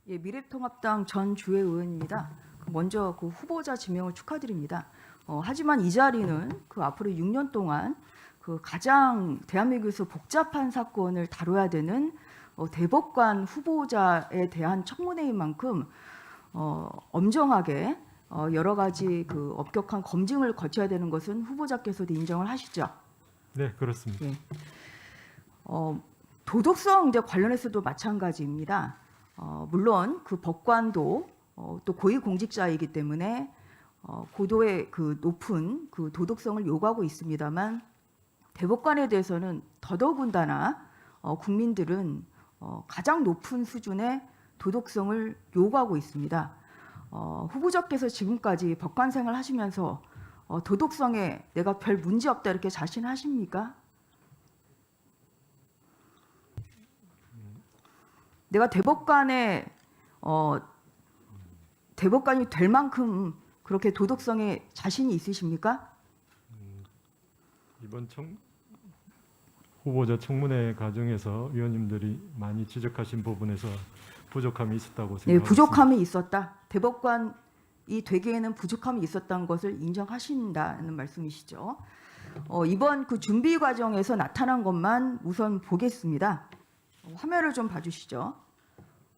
예, 미래통합당 전 주회 의원입니다. 먼저 그 후보자 지명을 축하드립니다. 하지만 이 자리는 그 앞으로 6년 동안 그 가장 대한민국에서 복잡한 사건을 다뤄야 되는 대법관 후보자에 대한 청문회인 만큼 엄정하게 여러 가지 그 엄격한 검증을 거쳐야 되는 것은 후보자께서도 인정을 하시죠? 네, 그렇습니다. 예. 도덕성 이제 관련해서도 마찬가지입니다. 물론 그 법관도 또 고위공직자이기 때문에 고도의 그 높은 그 도덕성을 요구하고 있습니다만 대법관에 대해서는 더더군다나 국민들은 가장 높은 수준의 도덕성을 요구하고 있습니다. 후보자께서 지금까지 법관 생활 하시면서 도덕성에 내가 별 문제 없다 이렇게 자신하십니까? 내가 대법관이 될 만큼 그렇게 도덕성에 자신이 있으십니까? 이번 후보자 청문회 과정에서 위원님들이 많이 지적하신 부분에서 부족함이 있었다고 네, 생각합니다. 부족함이 있었다. 대법관이 되기에는 부족함이 있었다는 것을 인정하신다는 말씀이시죠. 이번 그 준비 과정에서 나타난 것만 우선 보겠습니다. 화면을 좀 봐주시죠.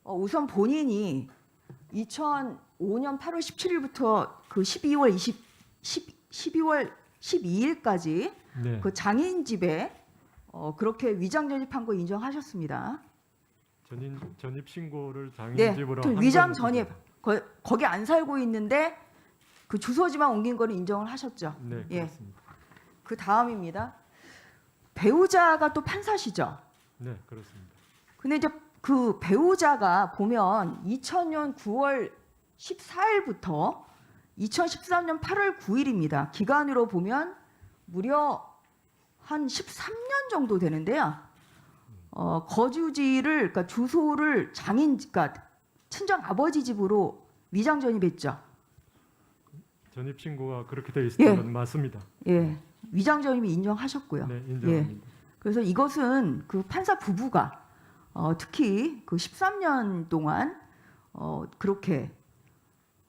우선 본인이 2005년 8월 17일부터 그 12월 12일까지 네, 그 장애인 집에 그렇게 위장 전입한 거 인정하셨습니다. 전입 신고를 네, 장애인집으로 또 한 위장 거는- 전입 거기 안 살고 있는데 그 주소지만 옮긴 거를 인정을 하셨죠. 네, 예. 그렇습니다. 그 다음입니다. 배우자가 또 판사시죠. 네, 그렇습니다. 근데 이제 그 배우자가 보면 2000년 9월 14일부터 2013년 8월 9일입니다. 기간으로 보면 무려 한 13년 정도 되는데요. 거주지를 그러니까 주소를 그러니까 친정 아버지 집으로 위장 전입했죠. 전입 신고가 그렇게 되어 있었던 예. 건 맞습니다. 예, 위장 전입이 인정하셨고요. 네, 인정합니다. 그래서 이것은 그 판사 부부가 특히 그 13년 동안 그렇게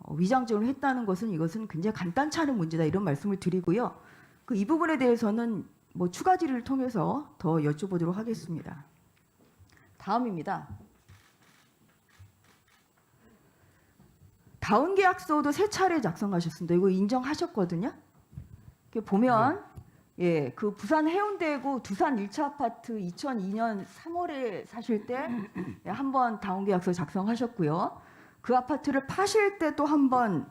위장전을 했다는 것은 이것은 굉장히 간단치 않은 문제다 이런 말씀을 드리고요. 그 이 부분에 대해서는 뭐 추가 질의를 통해서 더 여쭤보도록 하겠습니다. 다음입니다. 다운 계약서도 3차례 작성하셨습니다. 이거 인정하셨거든요. 이렇게 보면 예, 그 부산 해운대구 두산 1차 아파트 2002년 3월에 사실 때 한 번 다운 계약서 작성하셨고요. 그 아파트를 파실 때 또 한 번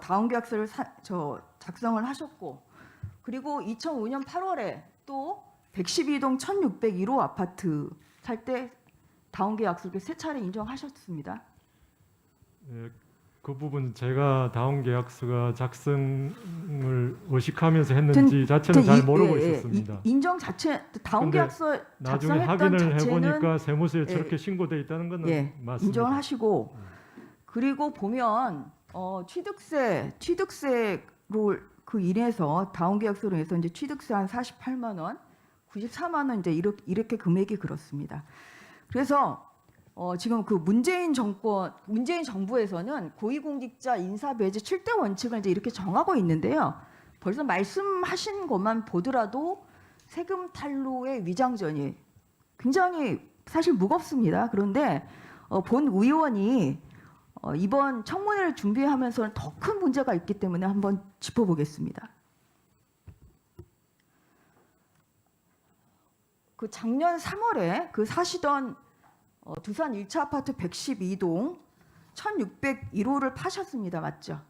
다운 계약서를 작성을 하셨고, 그리고 2005년 8월에 또 112동 1601호 아파트 살 때 다운 계약서를 3차례 인정하셨습니다. 예, 그 부분 제가 다운 계약서가 작성을 의식하면서 했는지 자체는 잘 모르고 있었습니다. 인정 자체 다운 근데 계약서 나중에 작성했던 확인을 자체는 해보니까 세무서에 예, 저렇게 신고돼 있다는 것은 예, 맞습니다. 인정을 하시고, 그리고 보면 취득세로 그 인해서 다운 계약서로 해서 이제 취득세 한 48만 원, 94만 원 이제 이렇게 금액이 그렇습니다. 그래서 지금 그 문재인 정부에서는 고위공직자 인사 배제 7대 원칙을 이제 이렇게 정하고 있는데요. 벌써 말씀하신 것만 보더라도 세금 탈루의 위장전이 굉장히 사실 무겁습니다. 그런데 본 의원이 이번 청문회를 준비하면서는 더 큰 문제가 있기 때문에 한번 짚어보겠습니다. 그 작년 3월에 그 사시던 두산 1차 아파트 112동 1601호를 파셨습니다. 맞죠?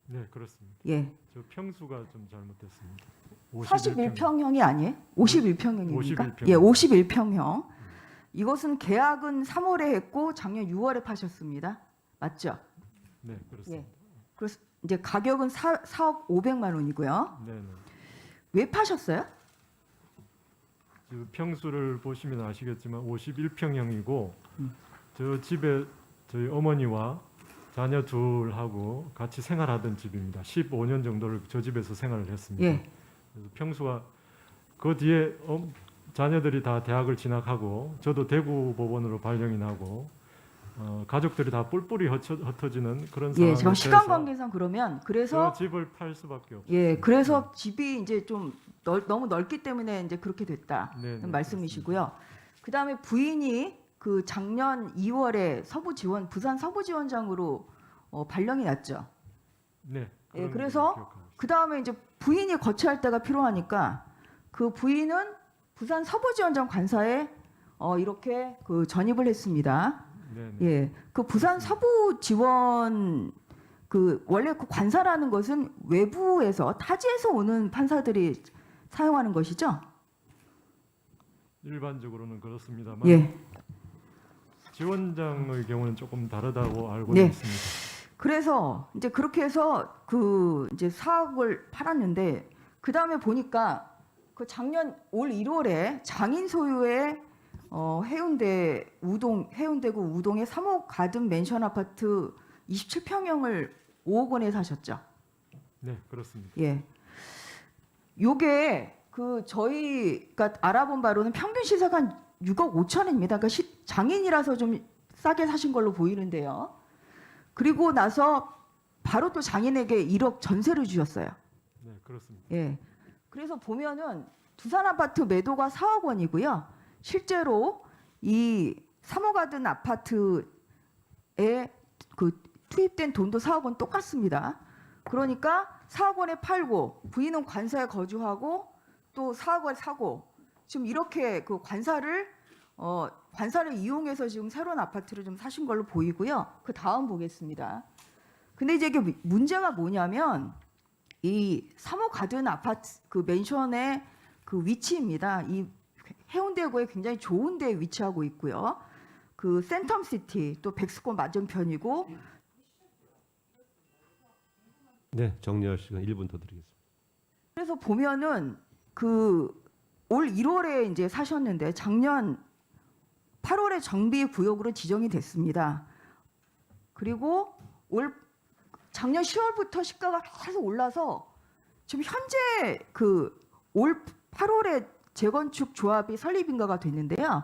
네, 그렇습니다. 예. 저 평수가 좀 잘못됐습니다. 41평형이 아니에요? 51평형입니까? 51평. 예, 51평형. 이것은 계약은 3월에 했고 작년 6월에 파셨습니다. 맞죠? 네, 그렇습니다. 예. 그래서 이제 가격은 4억 500만 원이고요. 네, 네. 왜 파셨어요? 그 평수를 보시면 아시겠지만 51평형이고 저 집에 저희 어머니와 자녀 둘하고 같이 생활하던 집입니다. 15년 정도를 저 집에서 생활을 했습니다. 예. 그래서 평수가 그 뒤에 자녀들이 다 대학을 진학하고 저도 대구 법원으로 발령이 나고 가족들이 다 뿔뿔이 흩어지는 그런 예, 상황에서 지금 시간 관계상 그러면 그래서 그 집을 팔 수밖에 없어요. 예, 그래서 집이 이제 좀 너무 넓기 때문에 이제 그렇게 됐다 네, 네, 말씀이시고요. 그다음에 부인이 그 작년 2월에 부산 서부지원장으로 발령이 났죠. 네. 예, 그런 그래서 걸 기억하고 있습니다. 그 다음에 이제 부인이 거처할 때가 필요하니까 그 부인은 부산 서부지원장 관사에 이렇게 그 전입을 했습니다. 네, 네. 예, 그 부산 서부지원 그 원래 그 관사라는 것은 외부에서 타지에서 오는 판사들이 사용하는 것이죠. 일반적으로는 그렇습니다만 예. 지원장의 경우는 조금 다르다고 알고 네. 있습니다. 그래서 이제 그렇게 해서 그 이제 사업을 팔았는데 그 다음에 보니까 그 작년 올 1월에 장인 소유의 해운대구 우동의 3호 가든 맨션 아파트 27평형을 5억 원에 사셨죠. 네, 그렇습니다. 예. 요게 그 저희가 알아본 바로는 평균 시세가 한 6억 5천입니다. 그러니까 장인이라서 좀 싸게 사신 걸로 보이는데요. 그리고 나서 바로 또 장인에게 1억 전세를 주셨어요. 네, 그렇습니다. 예. 그래서 보면은 두산 아파트 매도가 4억 원이고요. 실제로 이 3호 가든 아파트에 그 투입된 돈도 4억 원 똑같습니다. 그러니까 4억 원에 팔고 부인은 관사에 거주하고 또 4억 원 사고 지금 이렇게 그 관사를 이용해서 지금 새로운 아파트를 좀 사신 걸로 보이고요. 그 다음 보겠습니다. 근데 이제 이게 문제가 뭐냐면 이 3호 가든 아파트 그 맨션의 그 위치입니다. 이 해운대구에 굉장히 좋은 데에 위치하고 있고요. 그 센텀시티 또 백스콘 맞은편이고 네, 정리할 시간 1분 더 드리겠습니다. 그래서 보면은 그 올 1월에 이제 사셨는데 작년 8월에 정비 구역으로 지정이 됐습니다. 그리고 작년 10월부터 시가가 계속 올라서 지금 현재 그 올 8월에 재건축 조합이 설립인가가 됐는데요.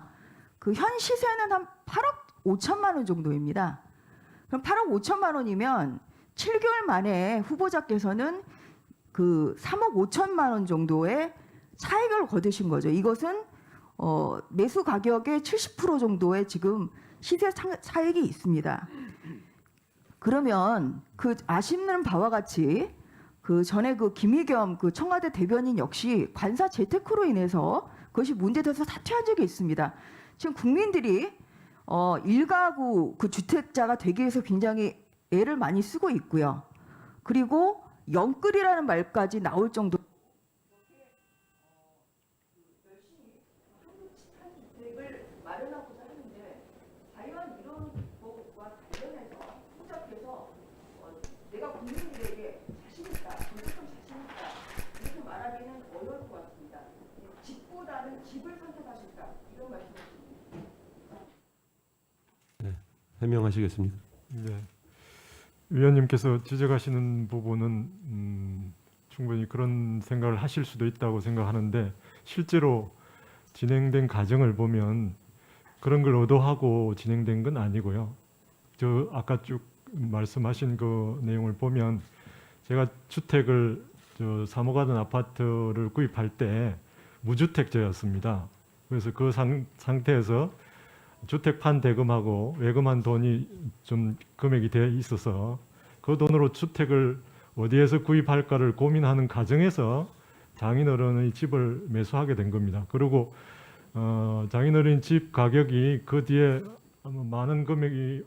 그 현 시세는 한 8억 5천만 원 정도입니다. 그럼 8억 5천만 원이면 7개월 만에 후보자께서는 그 3억 5천만 원 정도의 차익을 거두신 거죠. 이것은 매수 가격의 70% 정도의 지금 시세 차익이 있습니다. 그러면 그 아시는 바와 같이 그 전에 그 김의겸 그 청와대 대변인 역시 관사 재테크로 인해서 그것이 문제돼서 사퇴한 적이 있습니다. 지금 국민들이 일가구 그 주택자가 되기 위해서 굉장히 애를 많이 쓰고 있고요. 그리고 영끌이라는 말까지 나올 정도. 주택을 마련하고자 하는데 과연 이런 것과 관련해서 후자께서 내가 국민들에게 자신 있다, 무조건 자신 있다 이렇게 말하기는 어려울 것 같습니다. 집보다는 집을 선택하셨다 이런 말씀이십니다. 해명하시겠습니까? 네. 위원님께서 지적하시는 부분은 충분히 그런 생각을 하실 수도 있다고 생각하는데 실제로 진행된 과정을 보면 그런 걸 의도하고 진행된 건 아니고요. 저 아까 쭉 말씀하신 그 내용을 보면 제가 주택을 3호 가든 아파트를 구입할 때 무주택자였습니다. 그래서 그 상태에서 주택판 대금하고 외금한 돈이 좀 금액이 돼 있어서 그 돈으로 주택을 어디에서 구입할까를 고민하는 과정에서 장인어른의 집을 매수하게 된 겁니다. 그리고 장인어른 집 가격이 그 뒤에 많은 금액이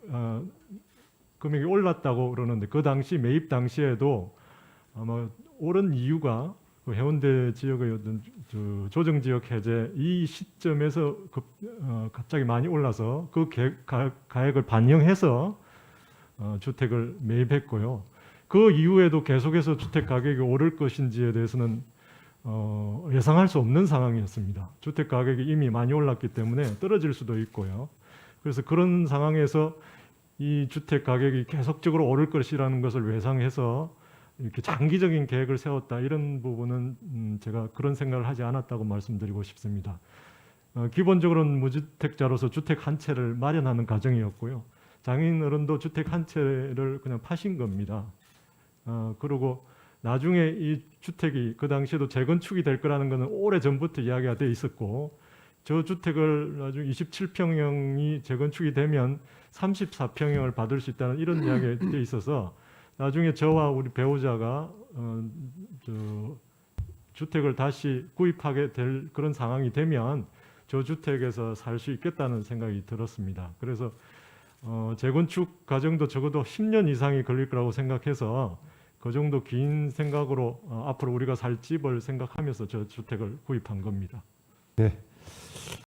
올랐다고 그러는데 그 당시 매입 당시에도 아마 오른 이유가 그 해운대 지역의 어떤 조정 지역 해제 이 시점에서 갑자기 많이 올라서 그 가액을 반영해서 주택을 매입했고요. 그 이후에도 계속해서 주택 가격이 오를 것인지에 대해서는 예상할 수 없는 상황이었습니다. 주택 가격이 이미 많이 올랐기 때문에 떨어질 수도 있고요. 그래서 그런 상황에서 이 주택 가격이 계속적으로 오를 것이라는 것을 예상해서 이렇게 장기적인 계획을 세웠다 이런 부분은 제가 그런 생각을 하지 않았다고 말씀드리고 싶습니다. 기본적으로는 무주택자로서 주택 한 채를 마련하는 과정이었고요. 장인 어른도 주택 한 채를 그냥 파신 겁니다. 그리고 나중에 이 주택이 그 당시에도 재건축이 될 거라는 것은 오래 전부터 이야기가 돼 있었고, 저 주택을 나중에 27평형이 재건축이 되면 34평형을 받을 수 있다는 이런 이야기가 돼 있어서 나중에 저와 우리 배우자가 주택을 다시 구입하게 될 그런 상황이 되면 저 주택에서 살 수 있겠다는 생각이 들었습니다. 그래서 재건축 과정도 적어도 10년 이상이 걸릴 거라고 생각해서 그 정도 긴 생각으로 앞으로 우리가 살 집을 생각하면서 저 주택을 구입한 겁니다. 네,